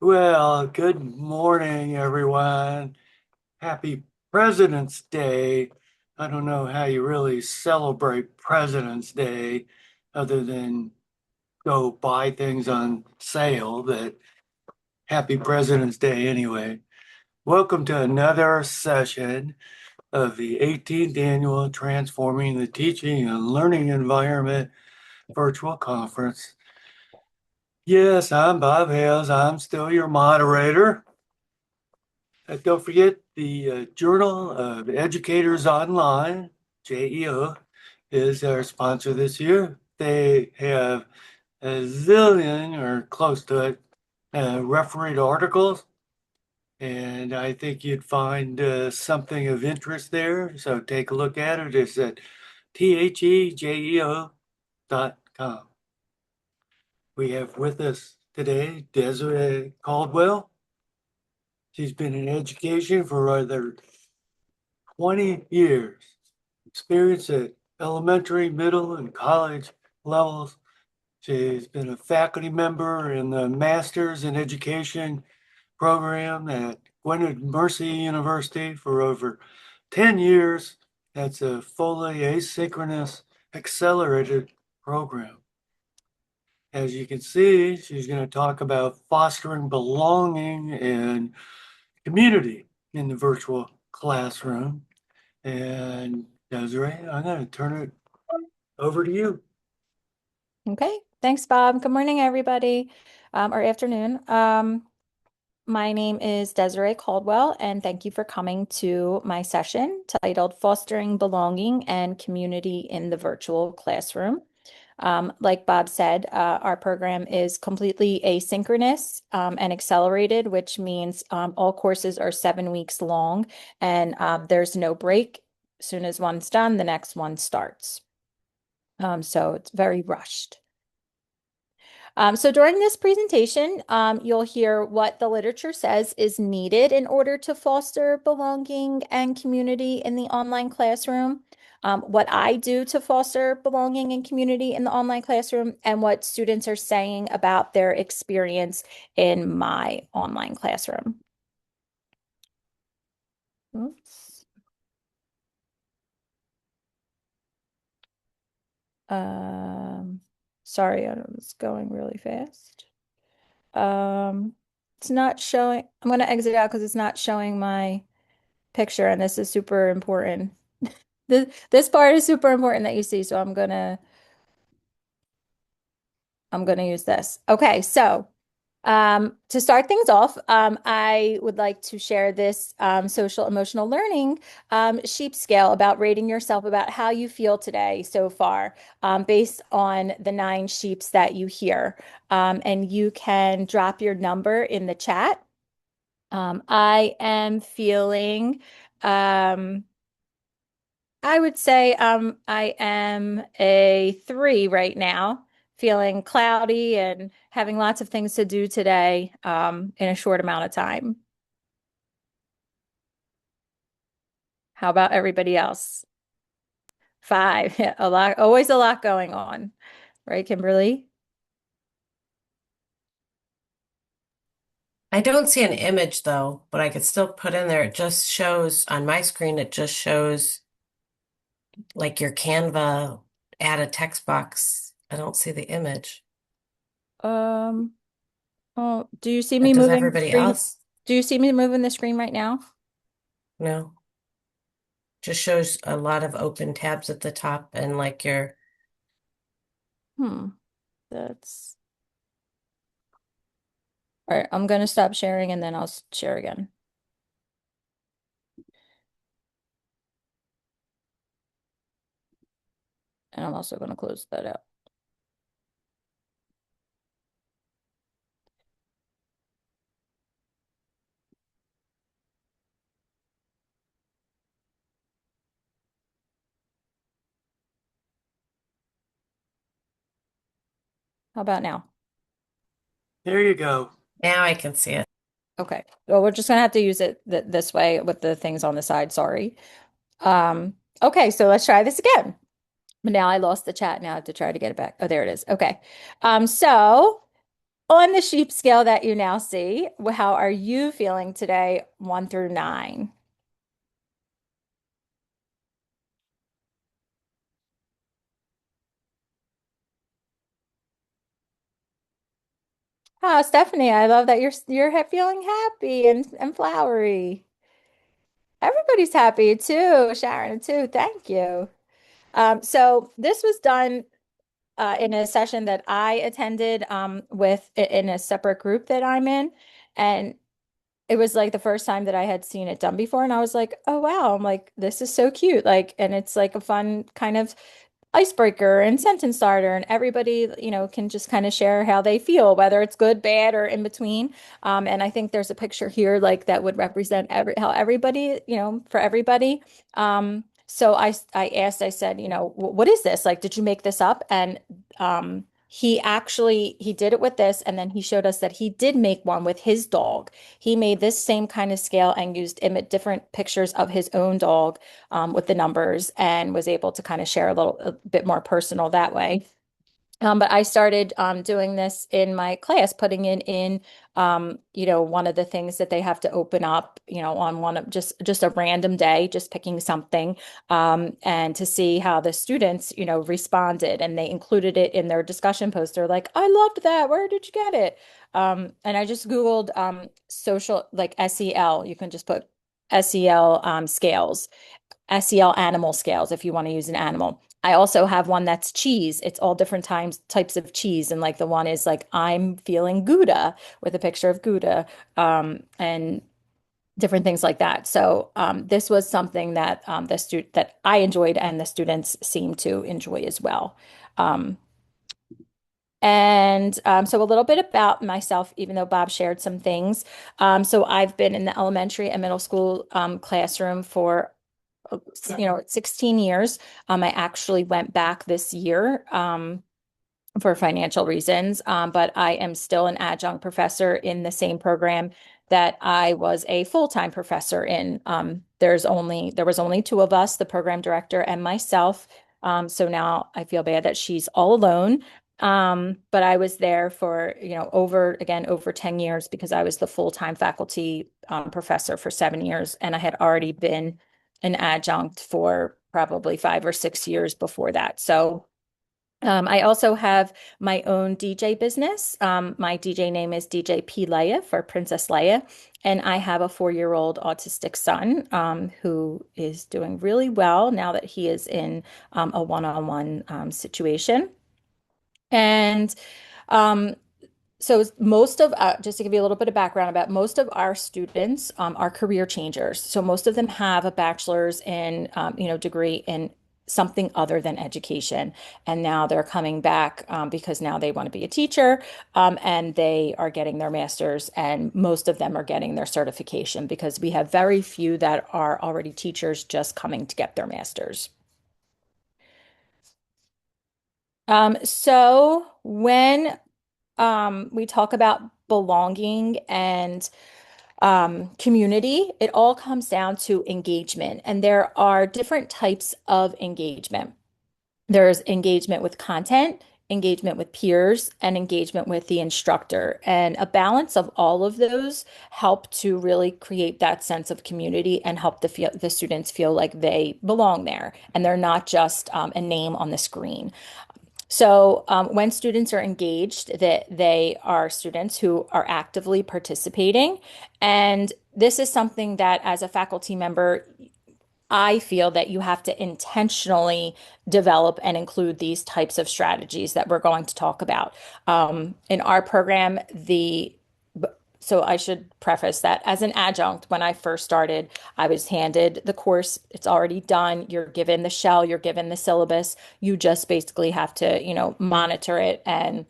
Well, good morning, everyone. Happy President's Day. I don't know how you really celebrate President's Day other than go buy things on sale, but happy President's Day anyway. Welcome to another session of the 18th annual Transforming the Teaching and Learning Environment virtual conference. Yes, I'm Bob Hales. I'm still your moderator. Don't forget the Journal of Educators Online, JEO, is our sponsor this year. They have a zillion or close to it refereed articles, and I think you'd find something of interest there. So take a look at it. It's at thejeo.com. We have with us today Desiree Caldwell. She's been in education for over 20 years, experience at elementary, middle, and college levels. She's been a faculty member in the Masters in Education program at Gwynedd Mercy University for over 10 years. That's a fully asynchronous accelerated program. As you can see, she's going to talk about fostering belonging and community in the virtual classroom. And Desiree, I'm going to turn it over to you. Okay, thanks, Bob. Good morning, everybody, or afternoon. My name is Desiree Caldwell, and thank you for coming to my session titled Fostering Belonging and Community in the Virtual Classroom. Like Bob said, our program is completely asynchronous and accelerated, which means all courses are 7 weeks long, and there's no break. As soon as one's done, the next one starts. So it's very rushed. So during this presentation, you'll hear what the literature says is needed in order to foster belonging and community in the online classroom, what I do to foster belonging and community in the online classroom, and what students are saying about their experience in my online classroom. Oops. Um, Sorry, I was going really fast. Um, it's not showing. I'm going to exit out because it's not showing my picture, and this is super important. This part is super important that you see, so I'm gonna use this. Okay, so to start things off, I would like to share this social emotional learning sheep scale about rating yourself about how you feel today so far, based on the 9 sheeps that you hear. And you can drop your number in the chat. I am feeling, um, I would say I am a 3 right now, feeling cloudy and having lots of things to do today in a short amount of time. How about everybody else? 5, yeah, a lot, always a lot going on, right, Kimberly? I don't see an image though, but I could still put in there. It just shows on my screen, it just shows like your Canva, add a text box. I don't see the image. Um, oh, do you see me But does moving the everybody screen? else? Do you see me moving the screen right now? No. Just shows a lot of open tabs at the top and like your, Hmm, that's all right. I'm gonna stop sharing and then I'll share again. And I'm also gonna close that out. How about now? There you go. now I can see it. Okay. Well, we're just gonna have to use it th this way with the things on the side. Sorry. Okay, so let's try this again. But now I lost the chat. Now I have to try to get it back. Oh, there it is. Okay. So On the sheep scale that you now see, how are you feeling today, 1 through 9? Oh, Stephanie, I love that you're feeling happy and flowery. Everybody's happy too, Sharon too. Thank you. So this was done in a session that I attended in a separate group that I'm in, and it was like the first time that I had seen it done before, and I was like, oh wow, I'm like, this is so cute. Like, and it's like a fun kind of icebreaker and sentence starter, and everybody, can just kind of share how they feel, whether it's good, bad, or in between. And I think there's a picture here like that would represent how everybody, for everybody. So I asked, I said, what is this? Like, did you make this up? And he did it with this, and then he showed us that he did make one with his dog. He made this same kind of scale and used different pictures of his own dog with the numbers, and was able to kind of share a bit more personal that way. But I started doing this in my class, putting it in, one of the things that they have to open up, on one of just a random day, just picking something, and to see how the students, responded, and they included it in their discussion poster. Like, I loved that. Where did you get it? And I just Googled social, like SEL. You can just put SEL scales. SEL animal scales if you want to use an animal. I also have one that's cheese. It's all different types of cheese. And like the one is like, I'm feeling Gouda with a picture of Gouda, and different things like that. So this was something that that I enjoyed and the students seemed to enjoy as well. Um, so a little bit about myself, even though Bob shared some things. So I've been in the elementary and middle school classroom for 16 years. I actually went back this year for financial reasons, but I am still an adjunct professor in the same program that I was a full-time professor in. There was only two of us, the program director and myself. So now I feel bad that she's all alone. But I was there for, over 10 years because I was the full-time faculty professor for 7 years, and I had already been an adjunct for probably 5 or 6 years before that. So I also have my own DJ business. My DJ name is DJ P. Leia for Princess Leia. And I have a 4-year-old autistic son who is doing really well now that he is in a one-on-one situation. And um, so just to give you a little bit of background about most of our students are career changers. So most of them have a bachelor's in, degree in something other than education. And now they're coming back because now they want to be a teacher, and they are getting their master's, and most of them are getting their certification because we have very few that are already teachers just coming to get their master's. So when we talk about belonging and community, it all comes down to engagement. And there are different types of engagement. There's engagement with content, engagement with peers, and engagement with the instructor. And a balance of all of those help to really create that sense of community and help the students feel like they belong there and they're not just a name on the screen. So, when students are engaged, that they are students who are actively participating. And this is something that, as a faculty member, I feel that you have to intentionally develop and include these types of strategies that we're going to talk about. In our program, so I should preface that as an adjunct, when I first started, I was handed the course. It's already done. You're given the shell, you're given the syllabus. You just basically have to, monitor it and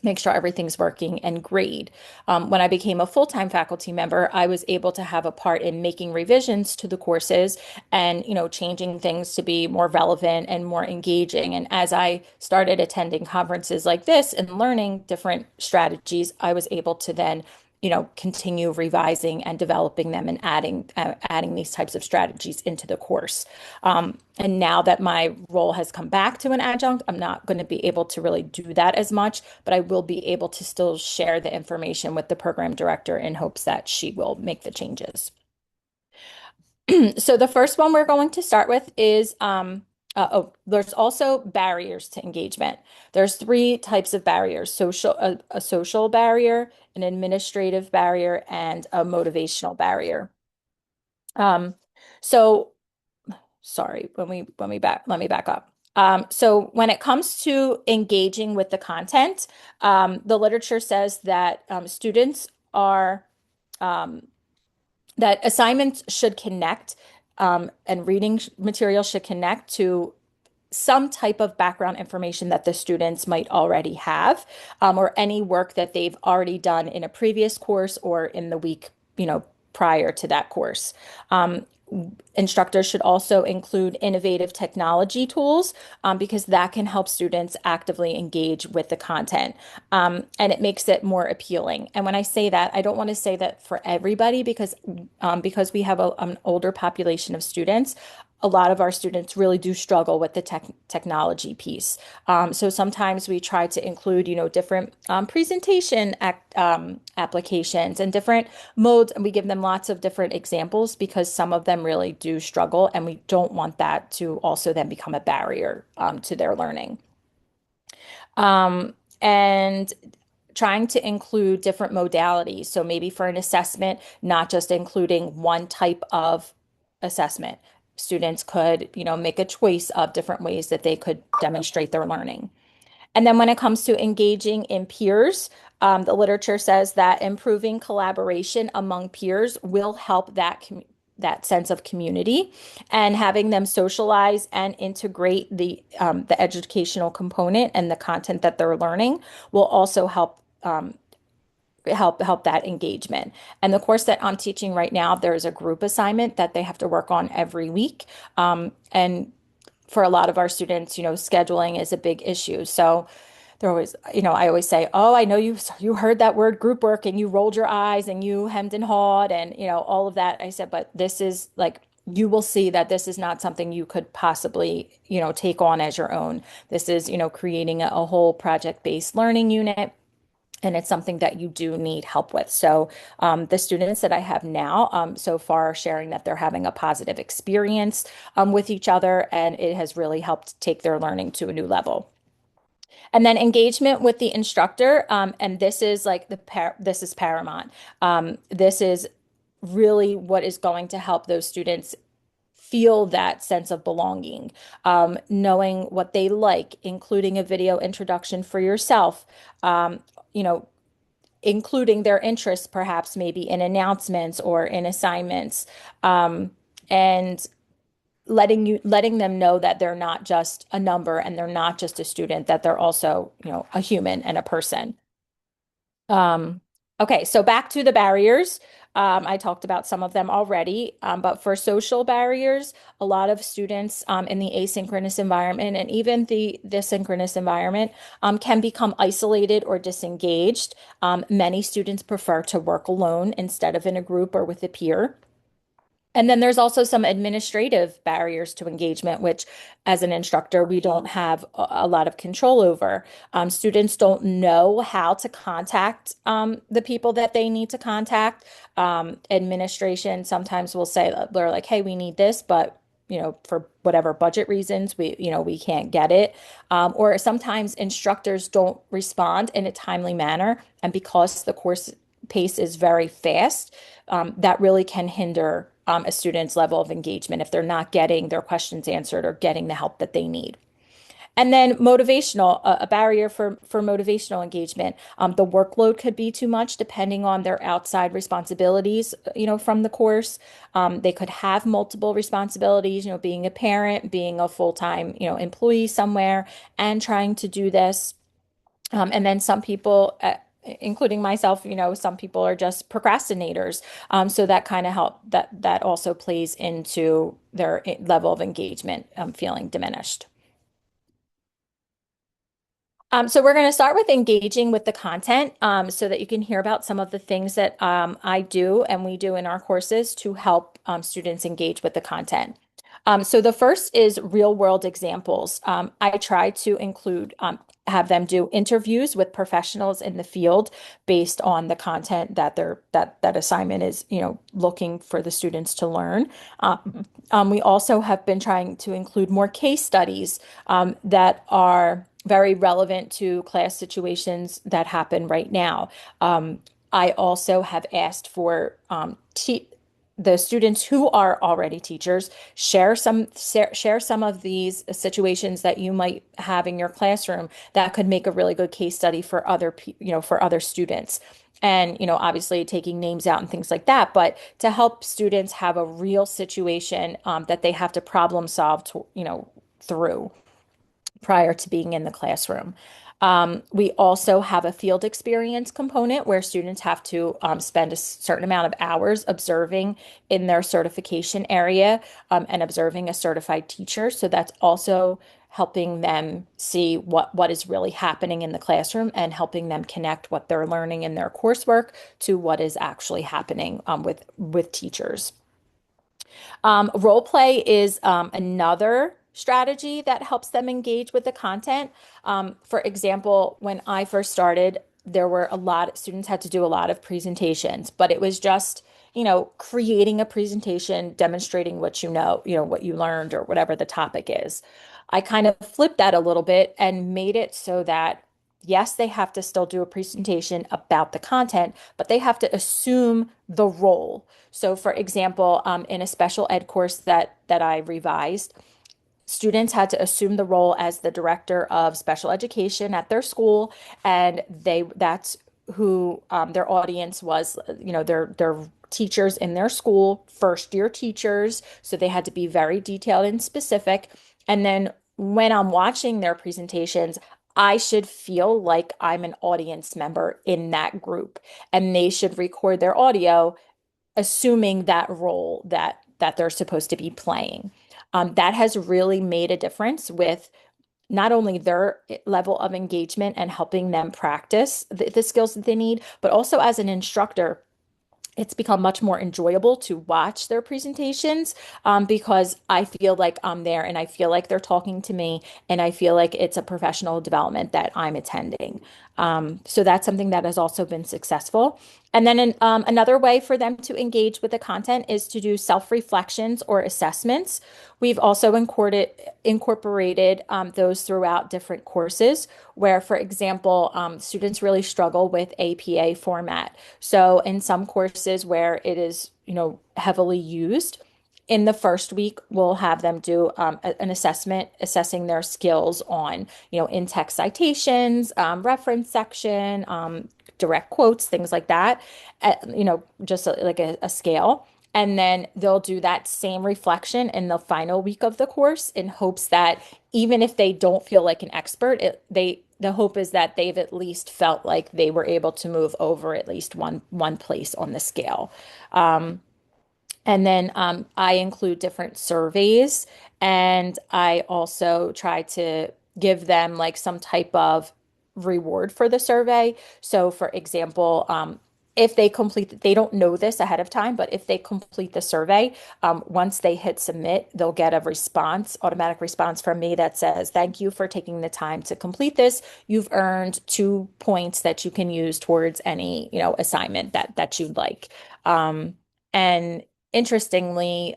make sure everything's working and grade. When I became a full-time faculty member, I was able to have a part in making revisions to the courses and, changing things to be more relevant and more engaging. And as I started attending conferences like this and learning different strategies, I was able to then continue revising and developing them and adding these types of strategies into the course. And now that my role has come back to an adjunct, I'm not going to be able to really do that as much, but I will be able to still share the information with the program director in hopes that she will make the changes. So the first one we're going to start with is there's also barriers to engagement. There's three types of barriers: a social barrier, an administrative barrier, and a motivational barrier. Um, so sorry, let me back up. So when it comes to engaging with the content, the literature says that students are um, that assignments should connect and reading material should connect to some type of background information that the students might already have, or any work that they've already done in a previous course or in the week, prior to that course. Um, Instructors should also include innovative technology tools, because that can help students actively engage with the content. And it makes it more appealing. And when I say that, I don't want to say that for everybody because we have an older population of students. A lot of our students really do struggle with the technology piece. So sometimes we try to include, different presentation applications and different modes, and we give them lots of different examples because some of them really do struggle, and we don't want that to also then become a barrier to their learning. And trying to include different modalities. So maybe for an assessment, not just including one type of assessment. Students could, make a choice of different ways that they could demonstrate their learning. And then when it comes to engaging in peers, the literature says that improving collaboration among peers will help that sense of community, and having them socialize and integrate the educational component and the content that they're learning will also help that engagement. And the course that I'm teaching right now, there's a group assignment that they have to work on every week. And for a lot of our students, scheduling is a big issue. So they're always, I always say, "Oh, I know you heard that word group work and you rolled your eyes and you hemmed and hawed and all of that." I said, "But this is like you will see that this is not something you could possibly, take on as your own. This is, creating a whole project-based learning unit." And it's something that you do need help with. So the students that I have now so far are sharing that they're having a positive experience with each other, and it has really helped take their learning to a new level. And then engagement with the instructor, and this is like this is paramount. This is really what is going to help those students feel that sense of belonging, knowing what they like, including a video introduction for yourself, um, you know, including their interests, perhaps maybe in announcements or in assignments, and letting them know that they're not just a number and they're not just a student, that they're also, a human and a person. Um, okay, so back to the barriers. I talked about some of them already, but for social barriers, a lot of students in the asynchronous environment and even the synchronous environment can become isolated or disengaged. Many students prefer to work alone instead of in a group or with a peer. And then there's also some administrative barriers to engagement, which as an instructor, we don't have a lot of control over. Students don't know how to contact the people that they need to contact. Administration sometimes will say, they're like, "Hey, we need this," but for whatever budget reasons, we can't get it. Or sometimes instructors don't respond in a timely manner. And because the course pace is very fast, that really can hinder a student's level of engagement if they're not getting their questions answered or getting the help that they need. And then motivational, a barrier for motivational engagement. The workload could be too much depending on their outside responsibilities, from the course. They could have multiple responsibilities, being a parent, being a full-time, employee somewhere, and trying to do this. And then some people, including myself, some people are just procrastinators. So that kind of that also plays into their level of engagement, feeling diminished. So we're going to start with engaging with the content so that you can hear about some of the things that I do and we do in our courses to help students engage with the content. So the first is real world examples. I try to include, have them do interviews with professionals in the field based on the content that that assignment is, looking for the students to learn. We also have been trying to include more case studies that are very relevant to class situations that happen right now. I also have asked for te the students who are already teachers share some of these situations that you might have in your classroom that could make a really good case study for for other students. And, obviously taking names out and things like that, but to help students have a real situation that they have to problem solve through prior to being in the classroom. We also have a field experience component where students have to spend a certain amount of hours observing in their certification area and observing a certified teacher. So that's also helping them see what is really happening in the classroom and helping them connect what they're learning in their coursework to what is actually happening with teachers. Role play is another strategy that helps them engage with the content. For example, when I first started, there were a lot, students had to do a lot of presentations, but it was just, creating a presentation, demonstrating what what you learned or whatever the topic is. I kind of flipped that a little bit and made it so that, yes, they have to still do a presentation about the content, but they have to assume the role. So, for example, in a special ed course that I revised, students had to assume the role as the director of special education at their school, and that's who their audience was. Their teachers in their school, first year teachers, so they had to be very detailed and specific. And then when I'm watching their presentations, I should feel like I'm an audience member in that group, and they should record their audio assuming that role that they're supposed to be playing. That has really made a difference with not only their level of engagement and helping them practice the skills that they need, but also as an instructor, it's become much more enjoyable to watch their presentations because I feel like I'm there and I feel like they're talking to me and I feel like it's a professional development that I'm attending. So that's something that has also been successful. And then another way for them to engage with the content is to do self-reflections or assessments. We've also incorporated those throughout different courses where, for example, students really struggle with APA format. So in some courses where it is, heavily used, in the first week, we'll have them do an assessment assessing their skills on, in-text citations, reference section, direct quotes, things like that, just like a scale. And then they'll do that same reflection in the final week of the course in hopes that even if they don't feel like an expert, the hope is that they've at least felt like they were able to move over at least one place on the scale. And then I include different surveys, and I also try to give them like some type of reward for the survey. So, for example, if they don't know this ahead of time, but if they complete the survey, once they hit submit, they'll get a automatic response from me that says, "Thank you for taking the time to complete this. You've earned 2 points that you can use towards any, assignment that you'd like." And interestingly,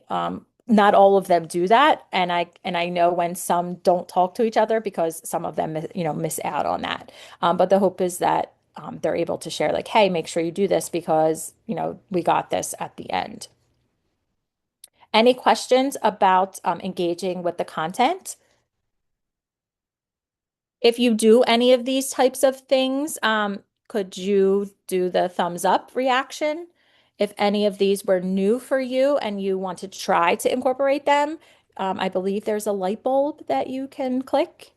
not all of them do that, and I know when some don't talk to each other because some of them, miss out on that. But the hope is that they're able to share, like, "Hey, make sure you do this because we got this at the end." Any questions about engaging with the content? If you do any of these types of things, could you do the thumbs up reaction? If any of these were new for you and you want to try to incorporate them, I believe there's a light bulb that you can click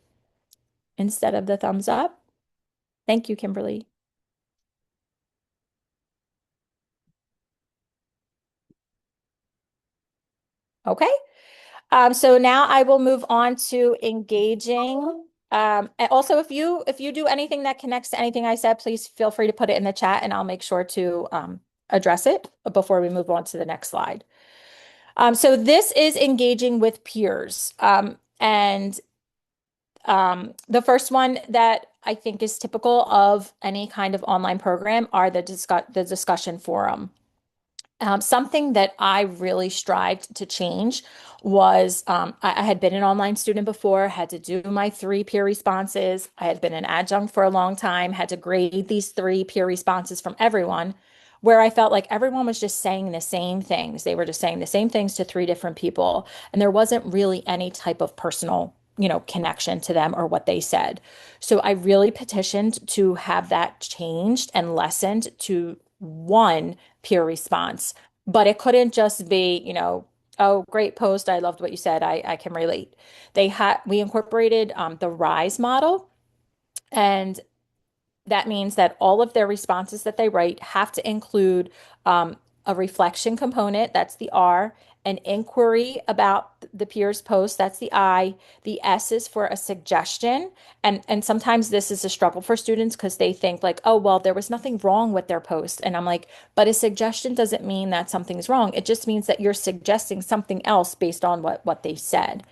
instead of the thumbs up. Thank you, Kimberly. Okay. So now I will move on to engaging And also, if you do anything that connects to anything I said, please feel free to put it in the chat, and I'll make sure to address it before we move on to the next slide. So this is engaging with peers, and the first one that I think is typical of any kind of online program are the discussion forum. Something that I really strived to change was I had been an online student before, had to do my three peer responses. I had been an adjunct for a long time, had to grade these three peer responses from everyone, where I felt like everyone was just saying the same things. They were just saying the same things to three different people, and there wasn't really any type of personal, connection to them or what they said. So I really petitioned to have that changed and lessened to one peer response. But it couldn't just be, oh, great post. I loved what you said. I can relate. We incorporated the RISE model, and that means that all of their responses that they write have to include a reflection component, that's the R, an inquiry about the peer's post, that's the I. The S is for a suggestion. And sometimes this is a struggle for students because they think like, oh, well, there was nothing wrong with their post. And I'm like, but a suggestion doesn't mean that something's wrong. It just means that you're suggesting something else based on what they said.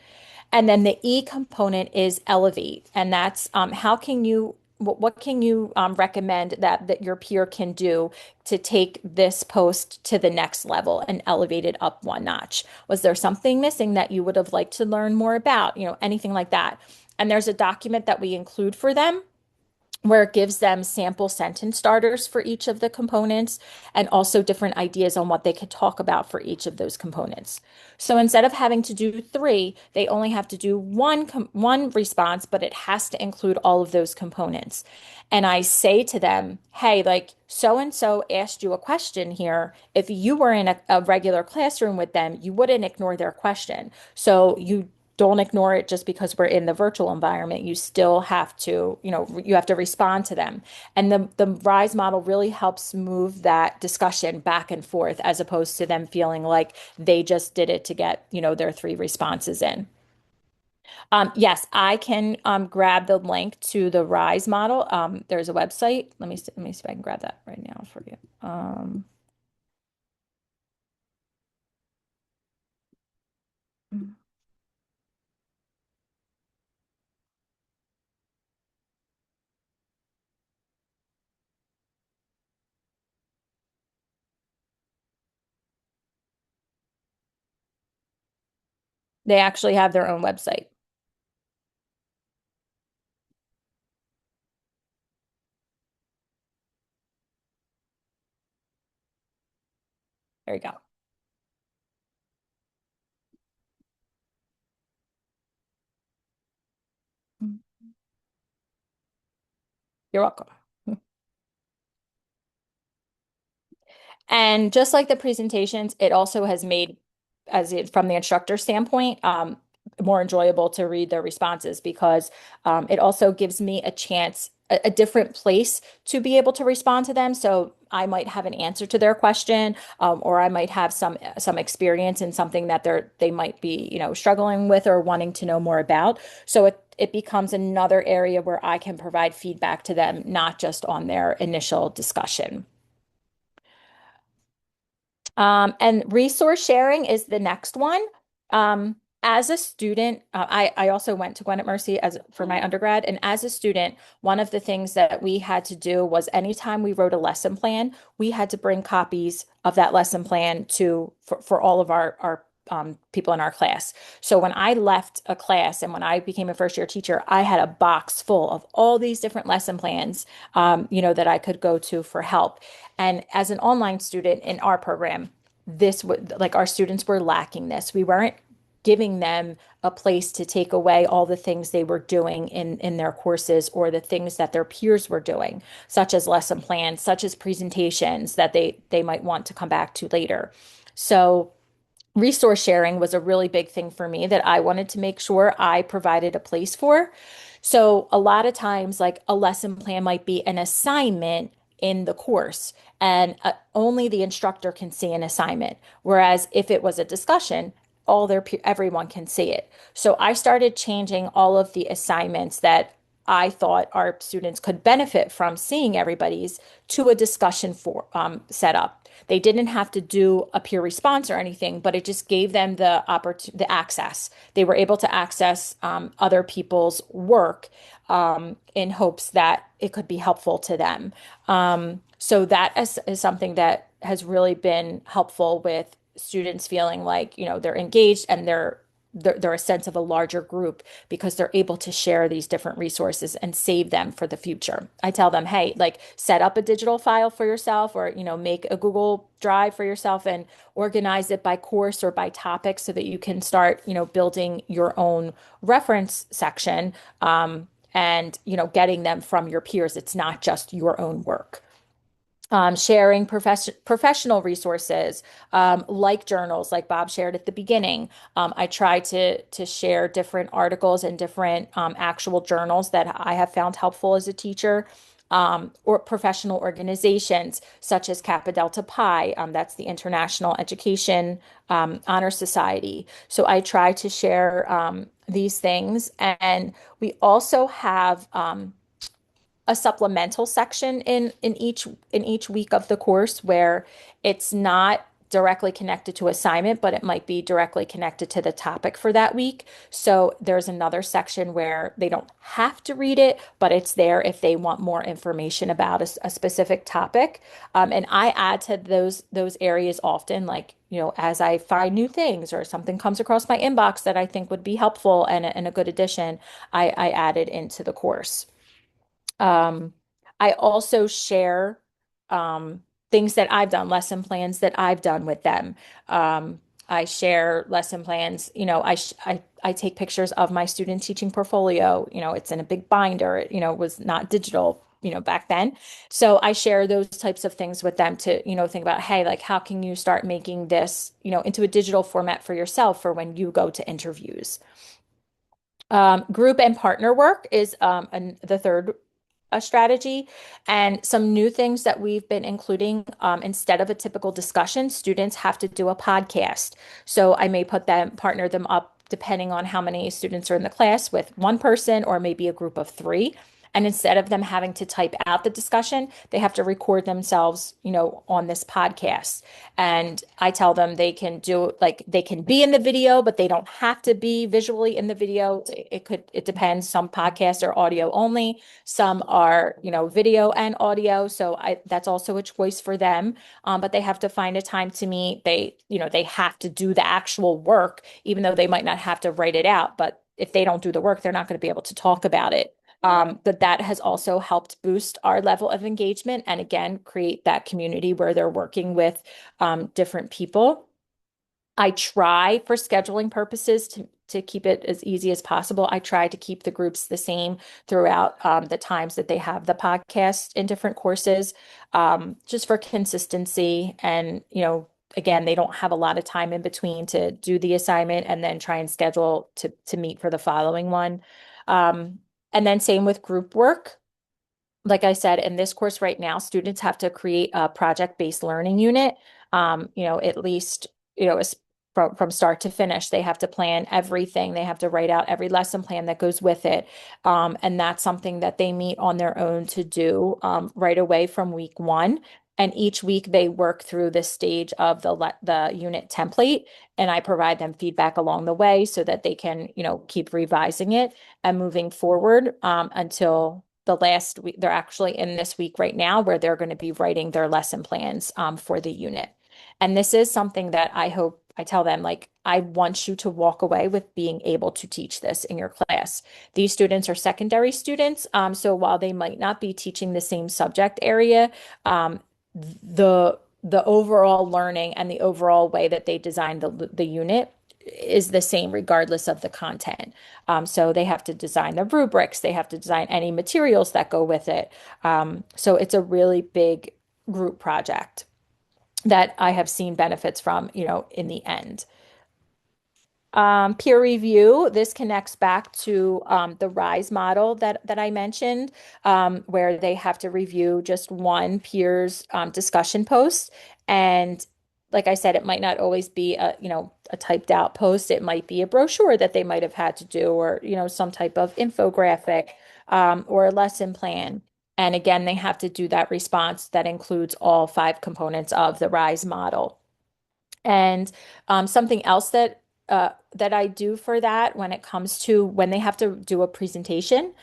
And then the E component is elevate, and that's how can you what can you recommend that your peer can do to take this post to the next level and elevate it up one notch? Was there something missing that you would have liked to learn more about? Anything like that. And there's a document that we include for them where it gives them sample sentence starters for each of the components and also different ideas on what they could talk about for each of those components. So instead of having to do three, they only have to do one response, but it has to include all of those components. And I say to them, hey, like so and so asked you a question here. If you were in a regular classroom with them, you wouldn't ignore their question. So you don't ignore it just because we're in the virtual environment. You still have to, you have to respond to them. And the RISE model really helps move that discussion back and forth as opposed to them feeling like they just did it to get, their three responses in. Yes, I can grab the link to the RISE model. There's a website. Let me see if I can grab that right now for you. They actually have their own website. There you go. You're welcome. And just like the presentations, it also has made, from the instructor standpoint, more enjoyable to read their responses because it also gives me a chance, a different place to be able to respond to them. So I might have an answer to their question, or I might have some experience in something that they might be, struggling with or wanting to know more about. So it becomes another area where I can provide feedback to them, not just on their initial discussion. And resource sharing is the next one. As a student, I also went to Gwinnett Mercy for my undergrad, and as a student, one of the things that we had to do was anytime we wrote a lesson plan, we had to bring copies of that lesson plan for all of our people in our class. So when I left a class and when I became a first year teacher, I had a box full of all these different lesson plans, that I could go to for help. And as an online student in our program, this would like our students were lacking this. We weren't giving them a place to take away all the things they were doing in their courses or the things that their peers were doing, such as lesson plans, such as presentations that they might want to come back to later. So resource sharing was a really big thing for me that I wanted to make sure I provided a place for. So a lot of times, like a lesson plan might be an assignment in the course, and only the instructor can see an assignment. Whereas if it was a discussion, everyone can see it. So I started changing all of the assignments that I thought our students could benefit from seeing everybody's to a discussion for setup. They didn't have to do a peer response or anything, but it just gave them the access. They were able to access other people's work in hopes that it could be helpful to them. So that is something that has really been helpful with students feeling like, they're engaged and they're a sense of a larger group because they're able to share these different resources and save them for the future. I tell them, hey, like set up a digital file for yourself or, make a Google Drive for yourself and organize it by course or by topic so that you can start, building your own reference section and, getting them from your peers. It's not just your own work. Sharing professional resources like journals, like Bob shared at the beginning. I try to share different articles and different actual journals that I have found helpful as a teacher. Or professional organizations such as Kappa Delta Pi, that's the International Education Honor Society. So I try to share these things, and we also have a supplemental section in each week of the course where it's not directly connected to assignment, but it might be directly connected to the topic for that week. So there's another section where they don't have to read it, but it's there if they want more information about a specific topic. And I add to those areas often, like, as I find new things or something comes across my inbox that I think would be helpful and a good addition, I add it into the course. Um, I also share um, things that I've done, lesson plans that I've done with them. I share lesson plans. I take pictures of my student teaching portfolio. It's in a big binder. It was not digital, back then. So I share those types of things with them to, think about, hey, like how can you start making this, into a digital format for yourself for when you go to interviews. Group and partner work is the third strategy. And some new things that we've been including instead of a typical discussion, students have to do a podcast. So I may partner them up depending on how many students are in the class with one person or maybe a group of three. And instead of them having to type out the discussion, they have to record themselves, on this podcast. And I tell them they can be in the video, but they don't have to be visually in the video. It depends. Some podcasts are audio only, some are, video and audio. So that's also a choice for them. But they have to find a time to meet. They have to do the actual work, even though they might not have to write it out. But if they don't do the work, they're not going to be able to talk about it. But that has also helped boost our level of engagement and again, create that community where they're working with different people. I try for scheduling purposes to keep it as easy as possible. I try to keep the groups the same throughout the times that they have the podcast in different courses, just for consistency. And, again, they don't have a lot of time in between to do the assignment and then try and schedule to meet for the following one. And then same with group work. Like I said, in this course right now, students have to create a project-based learning unit. At least, from start to finish, they have to plan everything. They have to write out every lesson plan that goes with it. And that's something that they meet on their own to do right away from week one. And each week they work through this stage of the unit template, and I provide them feedback along the way so that they can, keep revising it and moving forward until the last week. They're actually in this week right now where they're going to be writing their lesson plans for the unit. And this is something that I tell them, like, I want you to walk away with being able to teach this in your class. These students are secondary students. So while they might not be teaching the same subject area, the overall learning and the overall way that they design the unit is the same regardless of the content. So they have to design the rubrics, they have to design any materials that go with it. So it's a really big group project that I have seen benefits from, in the end. Peer review, this connects back to the RISE model that I mentioned, where they have to review just one peer's discussion post. And like I said, it might not always be a typed out post. It might be a brochure that they might have had to do, or, some type of infographic, or a lesson plan. And again, they have to do that response that includes all five components of the RISE model. And something else that I do for that when it comes to when they have to do a presentation.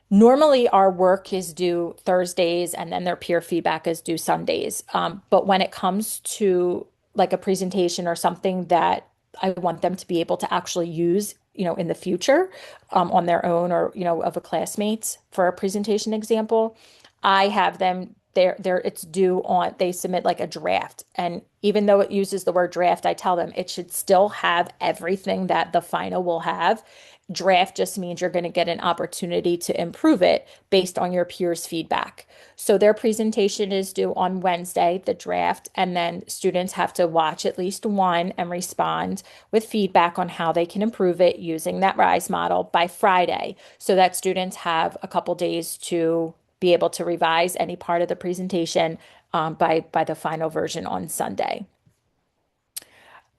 Normally, our work is due Thursdays and then their peer feedback is due Sundays. But when it comes to like a presentation or something that I want them to be able to actually use, in the future, on their own or, of a classmates for a presentation example, I have them it's due on, they submit like a draft. And even though it uses the word draft, I tell them it should still have everything that the final will have. Draft just means you're going to get an opportunity to improve it based on your peers' feedback. So their presentation is due on Wednesday, the draft, and then students have to watch at least one and respond with feedback on how they can improve it using that RISE model by Friday, so that students have a couple days to be able to revise any part of the presentation, by the final version on Sunday.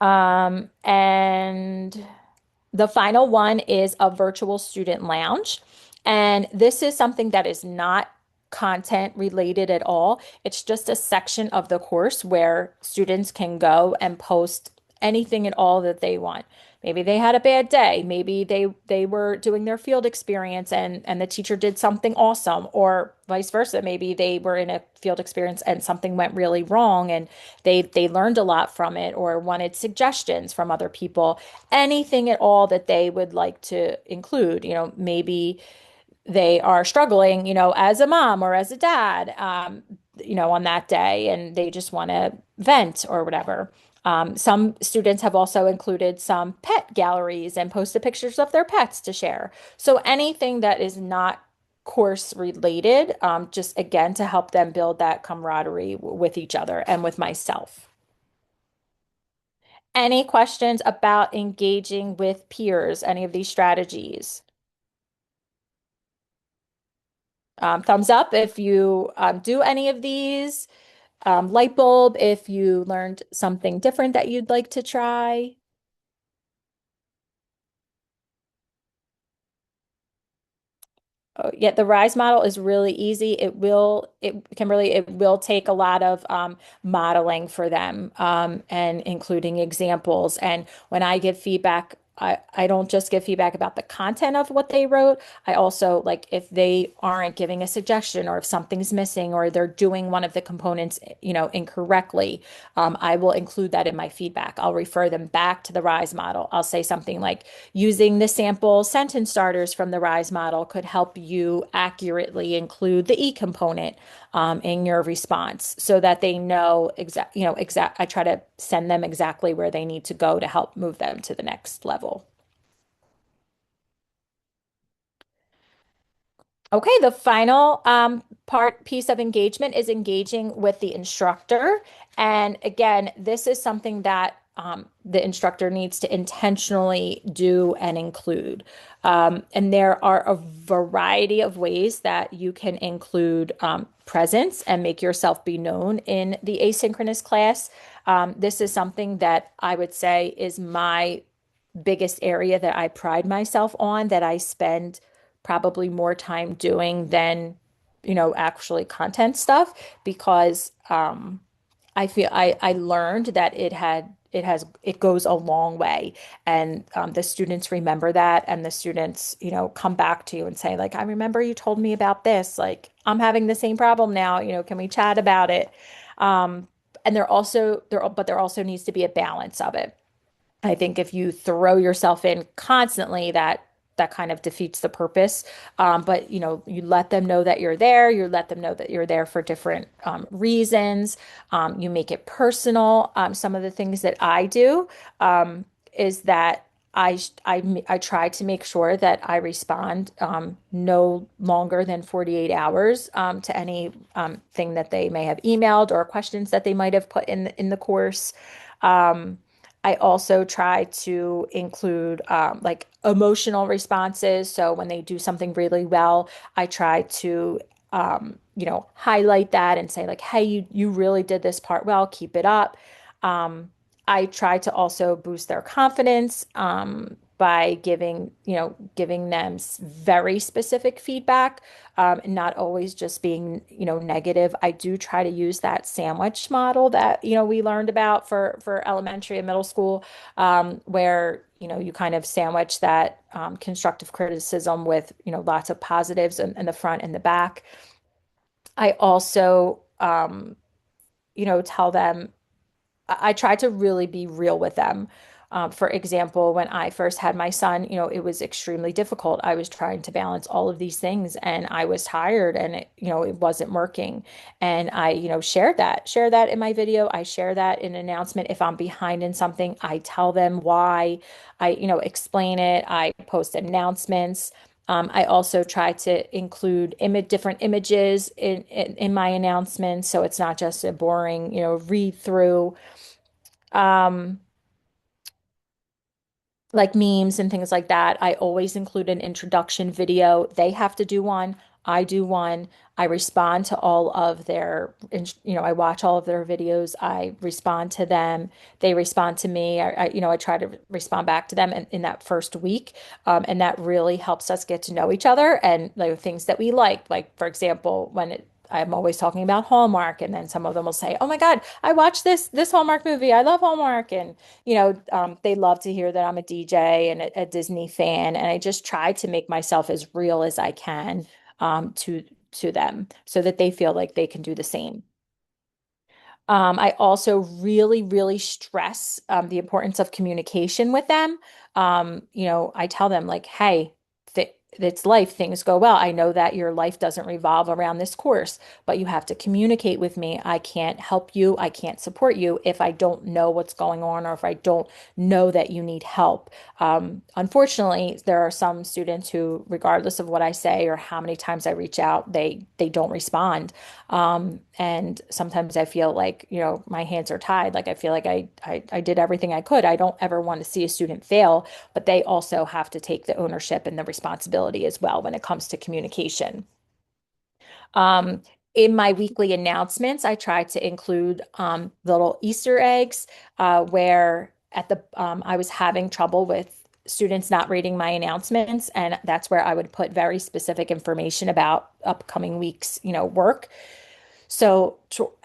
And the final one is a virtual student lounge. And this is something that is not content related at all. It's just a section of the course where students can go and post anything at all that they want. Maybe they had a bad day. Maybe they were doing their field experience and the teacher did something awesome, or vice versa. Maybe they were in a field experience and something went really wrong and they learned a lot from it or wanted suggestions from other people. Anything at all that they would like to include. Maybe they are struggling, as a mom or as a dad, on that day, and they just want to vent or whatever. Some students have also included some pet galleries and posted pictures of their pets to share. So anything that is not course related, just again to help them build that camaraderie with each other and with myself. Any questions about engaging with peers, any of these strategies? Thumbs up if you do any of these. Light bulb if you learned something different that you'd like to try. Oh, yeah, the RISE model is really easy. It will take a lot of modeling for them, and including examples. And when I give feedback, I don't just give feedback about the content of what they wrote. I also, like, if they aren't giving a suggestion or if something's missing or they're doing one of the components, incorrectly, I will include that in my feedback. I'll refer them back to the RISE model. I'll say something like, using the sample sentence starters from the RISE model could help you accurately include the E component, in your response so that they know exact. I try to send them exactly where they need to go to help move them to the next level. Okay, the final piece of engagement is engaging with the instructor. And again, this is something that the instructor needs to intentionally do and include. And there are a variety of ways that you can include presence and make yourself be known in the asynchronous class. This is something that I would say is my biggest area that I pride myself on, that I spend probably more time doing than, actually content stuff, because I feel I learned that it goes a long way, and the students remember that, and the students, come back to you and say, like, I remember you told me about this, like, I'm having the same problem now, can we chat about it? And there also needs to be a balance of it. I think if you throw yourself in constantly, that kind of defeats the purpose. But you let them know that you're there. You let them know that you're there for different reasons. You make it personal. Some of the things that I do, is that I try to make sure that I respond no longer than 48 hours to any thing that they may have emailed or questions that they might have put in the course. Um, I also try to include like emotional responses. So when they do something really well, I try to highlight that and say, like, hey, you really did this part well, keep it up. I try to also boost their confidence by giving them very specific feedback, not always just being, negative. I do try to use that sandwich model that, we learned about for elementary and middle school, where, you kind of sandwich that constructive criticism with, lots of positives in the front and the back. I also, tell them I try to really be real with them. For example, when I first had my son, it was extremely difficult. I was trying to balance all of these things and I was tired and it wasn't working. And I, share that in my video. I share that in an announcement. If I'm behind in something, I tell them why. I, explain it. I post announcements. I also try to include different images in my announcements, so it's not just a boring, read through. Um, like memes and things like that. I always include an introduction video. They have to do one. I do one. I respond to all of I watch all of their videos. I respond to them. They respond to me. I try to respond back to them in that first week. And that really helps us get to know each other and like things that we like. Like, for example, I'm always talking about Hallmark, and then some of them will say, "Oh my God, I watched this Hallmark movie. I love Hallmark." And they love to hear that I'm a DJ and a Disney fan, and I just try to make myself as real as I can to them so that they feel like they can do the same. I also really, really stress the importance of communication with them. I tell them like, hey, th it's life, things go well. I know that your life doesn't revolve around this course, but you have to communicate with me. I can't help you. I can't support you if I don't know what's going on or if I don't know that you need help. Unfortunately, there are some students who, regardless of what I say or how many times I reach out, they don't respond. And sometimes I feel like, my hands are tied. Like I feel like I did everything I could. I don't ever want to see a student fail, but they also have to take the ownership and the responsibility as well when it comes to communication. Um, in my weekly announcements, I try to include little Easter eggs where I was having trouble with students not reading my announcements, and that's where I would put very specific information about upcoming weeks, work. So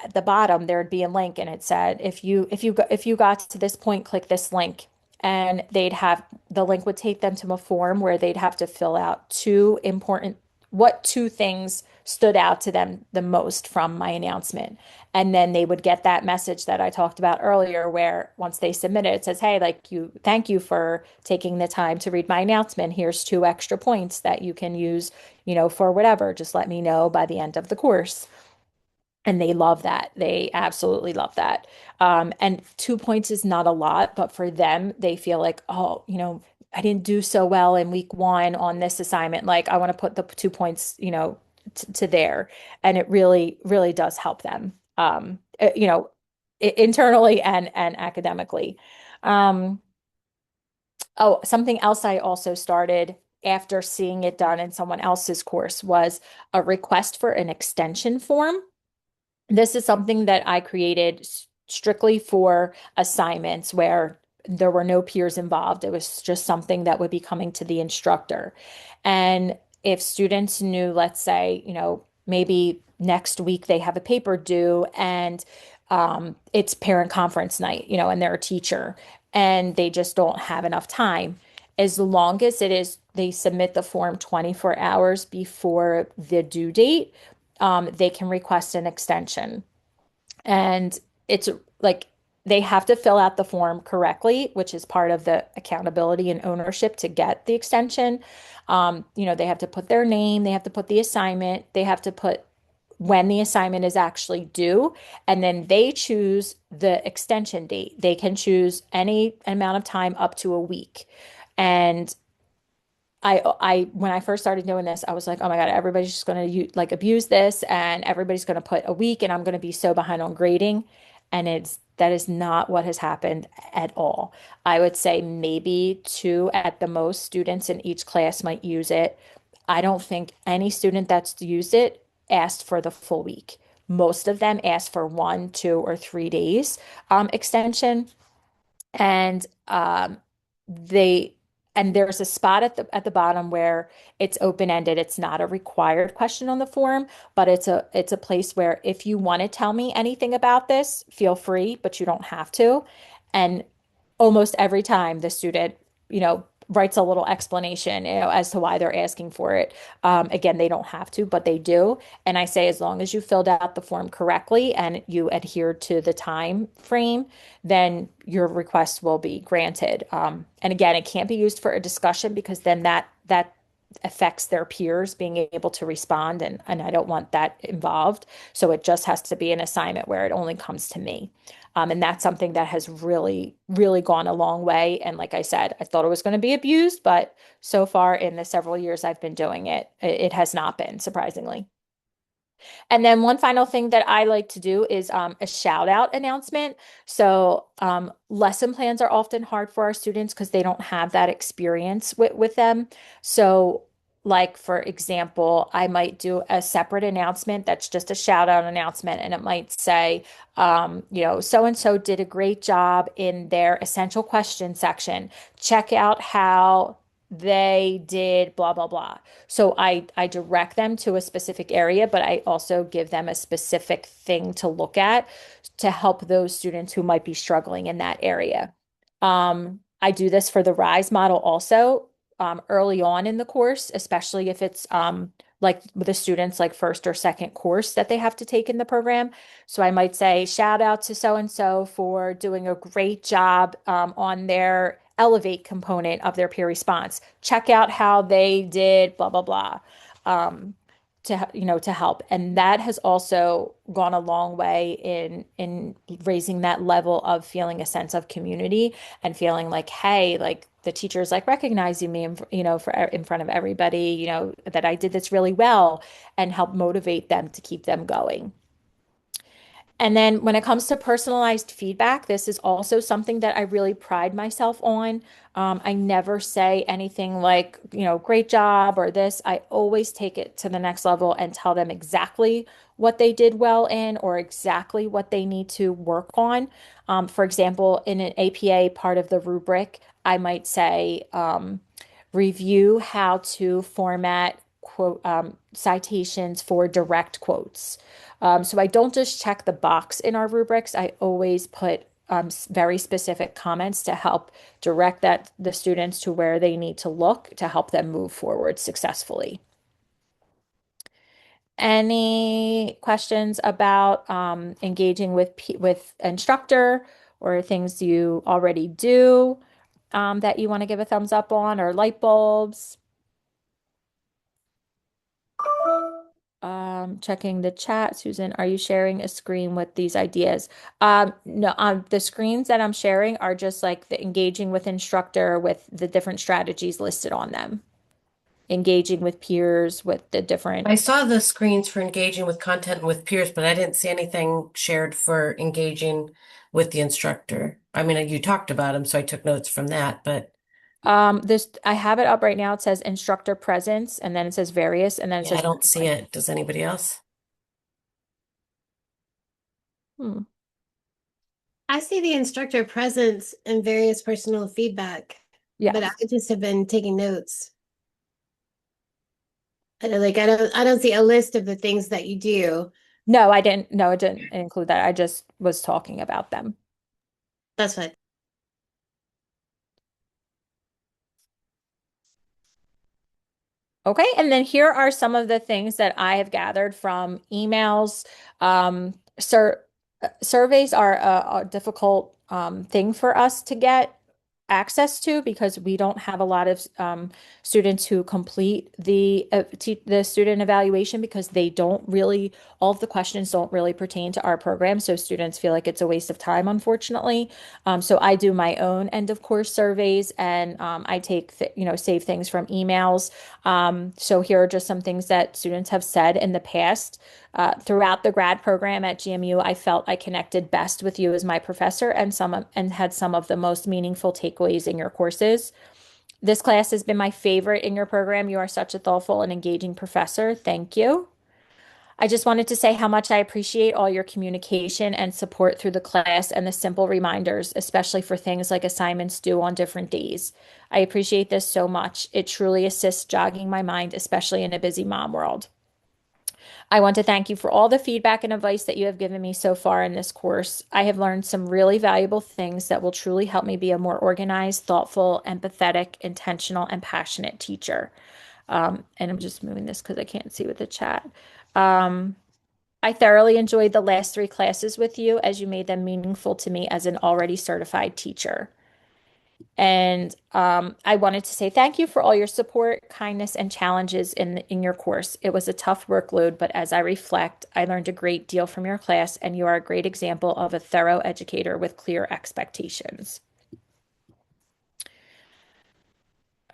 at the bottom there would be a link and it said if you got to this point, click this link. And the link would take them to a form where they'd have to fill out what two things stood out to them the most from my announcement. And then they would get that message that I talked about earlier, where once they submit it, it says, hey, like thank you for taking the time to read my announcement. Here's two extra points that you can use, for whatever. Just let me know by the end of the course. And they love that. They absolutely love that. And 2 points is not a lot, but for them, they feel like, oh, I didn't do so well in week one on this assignment. Like, I want to put the 2 points, to there. And it really, really does help them, internally and academically. Um, oh, something else I also started after seeing it done in someone else's course was a request for an extension form. This is something that I created strictly for assignments where there were no peers involved. It was just something that would be coming to the instructor. And if students knew, let's say, maybe next week they have a paper due and it's parent conference night, and they're a teacher and they just don't have enough time. As long as they submit the form 24 hours before the due date, they can request an extension. And it's like they have to fill out the form correctly, which is part of the accountability and ownership to get the extension. They have to put their name, they have to put the assignment, they have to put when the assignment is actually due, and then they choose the extension date. They can choose any amount of time up to a week. And when I first started doing this, I was like, oh my God, everybody's just going to like abuse this and everybody's going to put a week and I'm going to be so behind on grading. And that is not what has happened at all. I would say maybe two at the most students in each class might use it. I don't think any student that's used it asked for the full week. Most of them asked for 1, 2, or 3 days extension. And they and there's a spot at the bottom where it's open-ended. It's not a required question on the form, but it's a place where if you want to tell me anything about this, feel free, but you don't have to. And almost every time the student, writes a little explanation, as to why they're asking for it. Again, they don't have to, but they do. And I say, as long as you filled out the form correctly and you adhere to the time frame, then your request will be granted. And again, it can't be used for a discussion because then that affects their peers being able to respond, and I don't want that involved. So it just has to be an assignment where it only comes to me. And that's something that has really, really gone a long way. And like I said, I thought it was going to be abused, but so far in the several years I've been doing it, it has not been, surprisingly. And then one final thing that I like to do is a shout out announcement. So lesson plans are often hard for our students because they don't have that experience with them. So like for example, I might do a separate announcement that's just a shout out announcement, and it might say, so and so did a great job in their essential question section. Check out how they did blah blah blah. So I direct them to a specific area, but I also give them a specific thing to look at to help those students who might be struggling in that area. I do this for the RISE model also, early on in the course, especially if it's like with the students like first or second course that they have to take in the program. So I might say, shout out to so and so for doing a great job on their Elevate component of their peer response. Check out how they did blah blah blah, um, to help. And that has also gone a long way in raising that level of feeling a sense of community and feeling like, hey, like the teacher's like recognizing me, for in front of everybody, that I did this really well, and help motivate them to keep them going. And then when it comes to personalized feedback, this is also something that I really pride myself on. I never say anything like, great job or this. I always take it to the next level and tell them exactly what they did well in or exactly what they need to work on. For example, in an APA part of the rubric, I might say, review how to format quote citations for direct quotes. So I don't just check the box in our rubrics. I always put very specific comments to help direct the students to where they need to look to help them move forward successfully. Any questions about engaging with instructor or things you already do that you want to give a thumbs up on, or light bulbs? Checking the chat. Susan, are you sharing a screen with these ideas? No, the screens that I'm sharing are just like the engaging with instructor with the different strategies listed on them. Engaging with peers with the different. I saw the screens for engaging with content and with peers, but I didn't see anything shared for engaging with the instructor. I mean, you talked about them, so I took notes from that, but This I have it up right now. It says instructor presence, and then it says various, and then it yeah, I says don't see it. Does anybody else? hmm, I see the instructor presence and various personal feedback, but I yes. just have been taking notes. I don't see a list of the things that you do. No, I didn't. No, it didn't include that. I just was talking about them. That's fine. Okay, and then here are some of the things that I have gathered from emails. Surveys are a difficult thing for us to get access to because we don't have a lot of students who complete the student evaluation because they don't really, all of the questions don't really pertain to our program. So students feel like it's a waste of time, unfortunately. So I do my own end of course surveys, and I save things from emails. So here are just some things that students have said in the past. Throughout the grad program at GMU, I felt I connected best with you as my professor and had some of the most meaningful takeaways in your courses. This class has been my favorite in your program. You are such a thoughtful and engaging professor. Thank you. I just wanted to say how much I appreciate all your communication and support through the class and the simple reminders, especially for things like assignments due on different days. I appreciate this so much. It truly assists jogging my mind, especially in a busy mom world. I want to thank you for all the feedback and advice that you have given me so far in this course. I have learned some really valuable things that will truly help me be a more organized, thoughtful, empathetic, intentional, and passionate teacher. And I'm just moving this because I can't see with the chat. Um, I thoroughly enjoyed the last three classes with you as you made them meaningful to me as an already certified teacher. And I wanted to say thank you for all your support, kindness, and challenges in your course. It was a tough workload, but as I reflect, I learned a great deal from your class, and you are a great example of a thorough educator with clear expectations.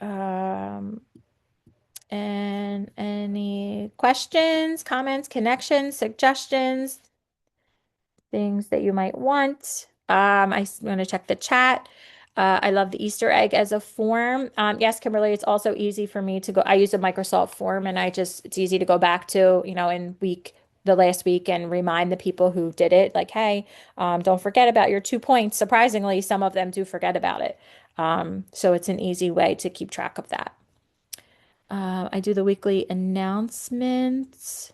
Um, and any questions, comments, connections, suggestions, things that you might want? I'm going to check the chat. I love the Easter egg as a form. Yes, Kimberly, it's also easy for me to go. I use a Microsoft form and it's easy to go back to, in the last week and remind the people who did it, like, hey, don't forget about your 2 points. Surprisingly, some of them do forget about it. So it's an easy way to keep track of that. I do the weekly announcements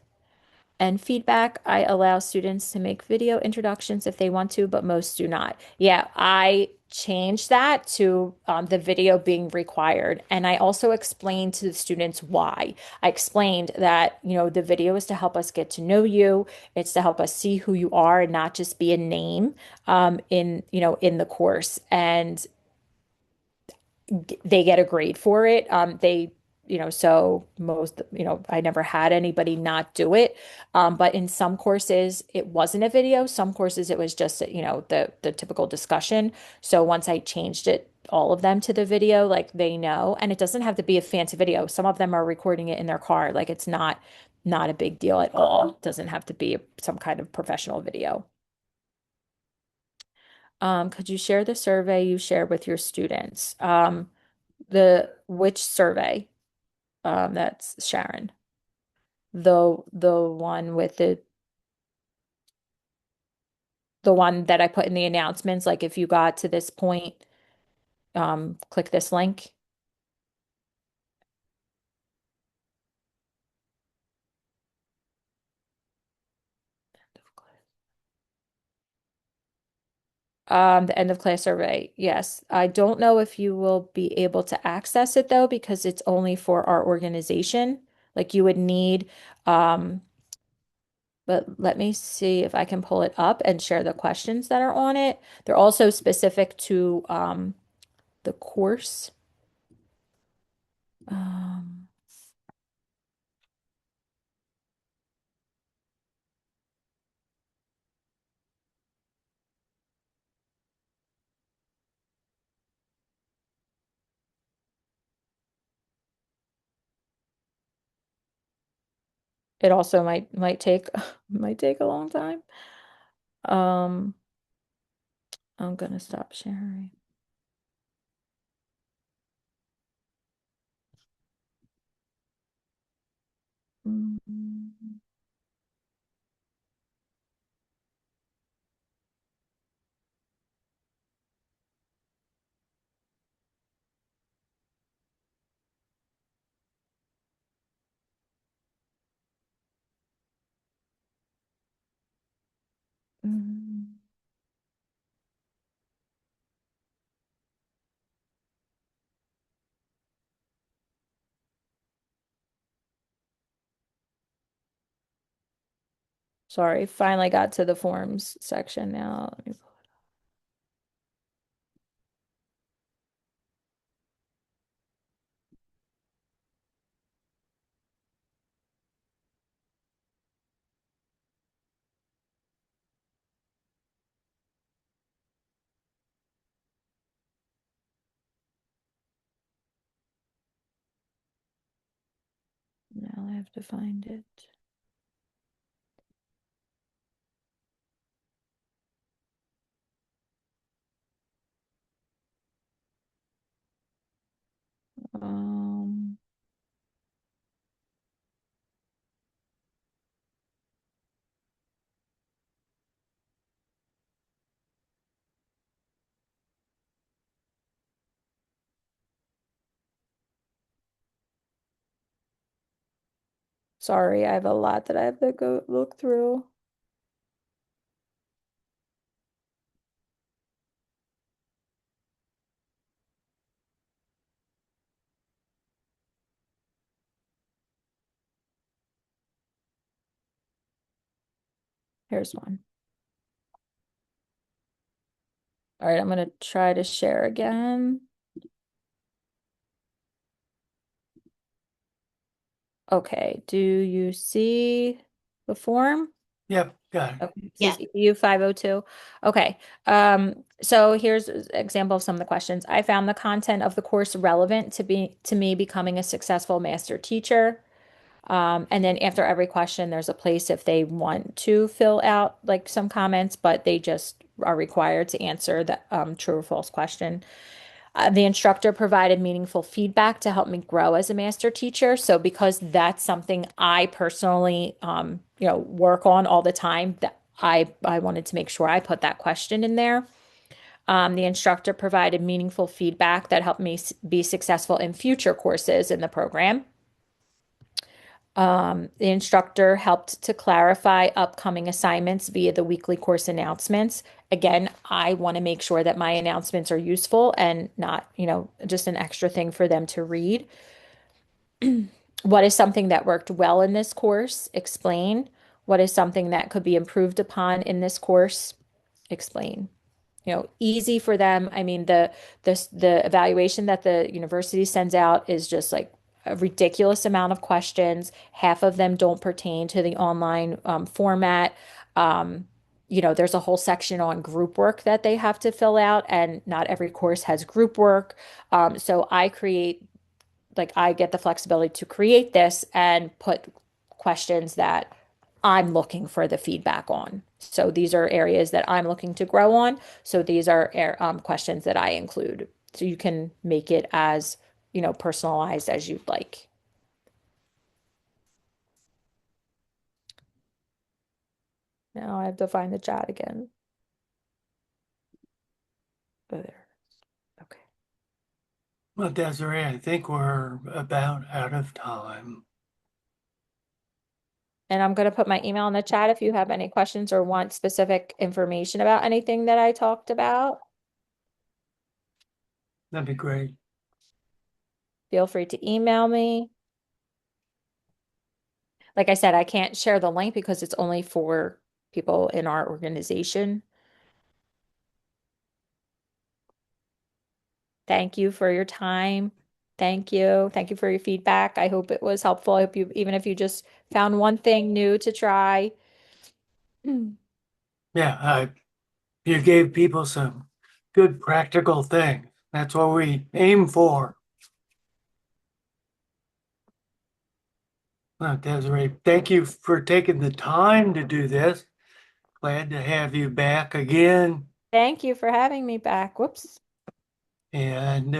and feedback. I allow students to make video introductions if they want to, but most do not. Yeah, I changed that to the video being required. And I also explained to the students why. I explained that, the video is to help us get to know you. It's to help us see who you are and not just be a name in the course. And they get a grade for it. So most, I never had anybody not do it. But in some courses, it wasn't a video. Some courses, it was just, the typical discussion. So once I changed it, all of them to the video, like they know, and it doesn't have to be a fancy video. Some of them are recording it in their car. Like it's not a big deal at all. It doesn't have to be some kind of professional video. Could you share the survey you shared with your students? The which survey? That's Sharon. The one with the one that I put in the announcements, like if you got to this point, click this link. The end of class survey. Yes. I don't know if you will be able to access it though, because it's only for our organization. Like you would need, um, but let me see if I can pull it up and share the questions that are on it. They're also specific to the course. Um, it also might take might take a long time. Um, I'm gonna stop sharing. Mm, mm. Sorry, finally got to the forms section now. Now I have to find it. Um, Sorry, I have a lot that I have to go look through. Here's one. All right, I'm going to try to share again. Okay, do you see the form? Yep, got it. Okay, it Yeah. says EU 502. Okay, so here's an example of some of the questions. I found the content of the course relevant to me becoming a successful master teacher. And then after every question, there's a place if they want to fill out like some comments, but they just are required to answer the true or false question. The instructor provided meaningful feedback to help me grow as a master teacher. So because that's something I personally, work on all the time, that I wanted to make sure I put that question in there. The instructor provided meaningful feedback that helped me be successful in future courses in the program. The instructor helped to clarify upcoming assignments via the weekly course announcements. Again, I want to make sure that my announcements are useful and not, just an extra thing for them to read. What is something that worked well in this course? Explain. What is something that could be improved upon in this course? Explain. Easy for them. I mean, the evaluation that the university sends out is just like a ridiculous amount of questions. Half of them don't pertain to the online format. There's a whole section on group work that they have to fill out, and not every course has group work. So I get the flexibility to create this and put questions that I'm looking for the feedback on. So these are areas that I'm looking to grow on. So these are questions that I include. So you can make it as, personalized as you'd like. Now I have to find the chat again. Oh, there. Okay. Well, Desiree, I think we're about out of time. And I'm going to put my email in the chat if you have any questions or want specific information about anything that I talked about. That'd be great. Feel free to email me. Like I said, I can't share the link because it's only for people in our organization. Thank you for your time. Thank you. Thank you for your feedback. I hope it was helpful. I hope even if you just found one thing new to try. Yeah, you gave people some good practical things. That's what we aim for. Well, Desiree, thank you for taking the time to do this. Glad to have you back again. Thank you for having me back. Whoops. And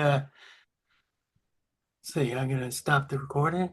see, I'm going to stop the recording.